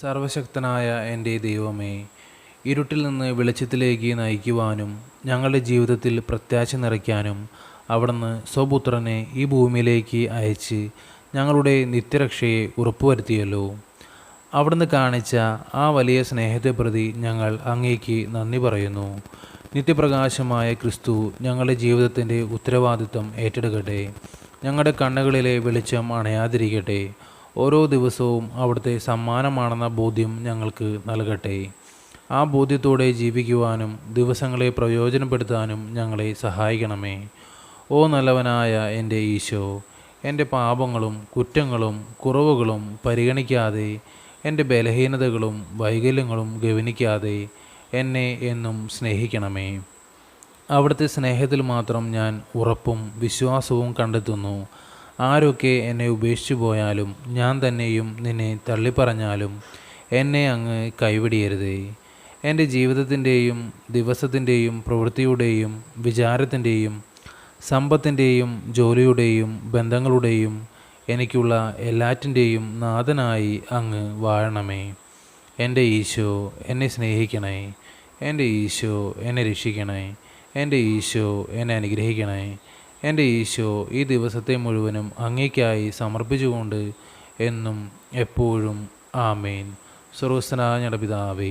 സർവശക്തനായ എൻ്റെ ദൈവമേ, ഇരുട്ടിൽ നിന്ന് വെളിച്ചത്തിലേക്ക് നയിക്കുവാനും ഞങ്ങളുടെ ജീവിതത്തിൽ പ്രത്യാശ നിറയ്ക്കാനും അവിടുന്ന് സ്വപുത്രനെ ഈ ഭൂമിയിലേക്ക് അയച്ച് ഞങ്ങളുടെ നിത്യരക്ഷയെ ഉറപ്പുവരുത്തിയല്ലോ. അവിടുന്ന് കാണിച്ച ആ വലിയ സ്നേഹത്തെ പ്രതി ഞങ്ങൾ അങ്ങേക്ക് നന്ദി പറയുന്നു. നിത്യപ്രകാശമായ ക്രിസ്തു ഞങ്ങളുടെ ജീവിതത്തിൻ്റെ ഉത്തരവാദിത്വം ഏറ്റെടുക്കട്ടെ. ഞങ്ങളുടെ കണ്ണുകളിലെ വെളിച്ചം അണയാതിരിക്കട്ടെ. ഓരോ ദിവസവും അവിടുത്തെ സമ്മാനമാണെന്ന ബോധ്യം ഞങ്ങൾക്ക് നൽകട്ടെ. ആ ബോധ്യത്തോടെ ജീവിക്കുവാനും ദിവസങ്ങളെ പ്രയോജനപ്പെടുത്താനും ഞങ്ങളെ സഹായിക്കണമേ. ഓ നല്ലവനായ എൻ്റെ ഈശോ, എൻ്റെ പാപങ്ങളും കുറ്റങ്ങളും കുറവുകളും പരിഗണിക്കാതെ, എൻ്റെ ബലഹീനതകളും വൈകല്യങ്ങളും ഗൗനിക്കാതെ എന്നെ എന്നും സ്നേഹിക്കണമേ. അവിടുത്തെ സ്നേഹത്തിൽ മാത്രം ഞാൻ ഉറപ്പും വിശ്വാസവും കണ്ടെത്തുന്നു. ആരൊക്കെ എന്നെ ഉപേക്ഷിച്ചു പോയാലും ഞാൻ തന്നെയും നിന്നെ തള്ളിപ്പറഞ്ഞാലും എന്നെ അങ്ങ് കൈവിടിയരുതേ. എൻ്റെ ജീവിതത്തിൻ്റെയും ദിവസത്തിൻ്റെയും പ്രവൃത്തിയുടെയും വിചാരത്തിൻ്റെയും സമ്പത്തിൻ്റെയും ജോലിയുടെയും ബന്ധങ്ങളുടെയും എനിക്കുള്ള എല്ലാറ്റിൻ്റെയും നാഥനായി അങ്ങ് വാഴണമേ. എൻ്റെ ഈശോ, എന്നെ സ്നേഹിക്കണേ. എൻ്റെ ഈശോ, എന്നെ രക്ഷിക്കണേ. എൻ്റെ ഈശോ, എന്നെ അനുഗ്രഹിക്കണേ. എൻ്റെ ഈശോ, ഈ ദിവസത്തെ മുഴുവനും അങ്ങേയ്ക്കായി സമർപ്പിച്ചുകൊണ്ട് എന്നും എപ്പോഴും ആമേൻ. സ്വർഗ്ഗസ്ഥനായ ഞങ്ങളുടെ പിതാവേ,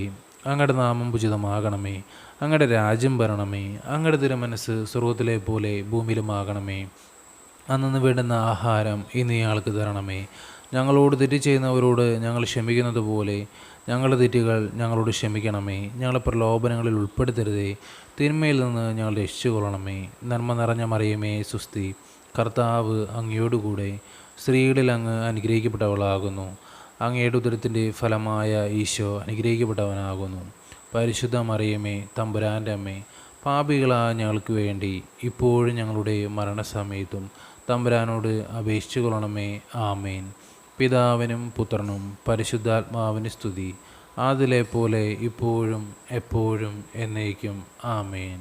അങ്ങയുടെ നാമം ഉചിതമാകണമേ. അങ്ങയുടെ രാജ്യം വരണമേ. അങ്ങയുടെ തിരുമനസ്സ് സ്വർഗ്ഗത്തിലെ പോലെ ഭൂമിയിലുമാകണമേ. അന്നു വേണ്ടുന്ന ആഹാരം ഇന്ന് ഞങ്ങൾക്ക് തരണമേ. ഞങ്ങളോട് തെറ്റ് ചെയ്യുന്നവരോട് ഞങ്ങൾ ക്ഷമിക്കുന്നത് പോലെ ഞങ്ങളുടെ തെറ്റുകൾ ഞങ്ങളോട് ക്ഷമിക്കണമേ. ഞങ്ങളെ പ്രലോഭനങ്ങളിൽ ഉൾപ്പെടുത്തരുതേ, തിന്മയിൽ നിന്ന് ഞങ്ങൾ രക്ഷിച്ചുകൊള്ളണമേ. നന്മ നിറഞ്ഞ മറിയമേ സുസ്തി, കർത്താവ് അങ്ങയോടുകൂടെ സ്ത്രീകളിൽ അങ്ങ് അനുഗ്രഹിക്കപ്പെട്ടവളാകുന്നു. അങ്ങയുടെ ഉദരത്തിൻ്റെ ഫലമായ ഈശോ അനുഗ്രഹിക്കപ്പെട്ടവനാകുന്നു. പരിശുദ്ധ മറിയമേ, തമ്പുരാൻ്റെ അമ്മേ, പാപികളായ ഞങ്ങൾക്ക് വേണ്ടി ഇപ്പോഴും ഞങ്ങളുടെ മരണസമയത്തും തമ്പുരാനോട് അപേക്ഷിച്ചു കൊള്ളണമേ. ആമേൻ. പിതാവിനും പുത്രനും പരിശുദ്ധാത്മാവിന് സ്തുതി, ആദിലെ പോലെ ഇപ്പോഴും എപ്പോഴും എന്നേക്കും. ആമേൻ.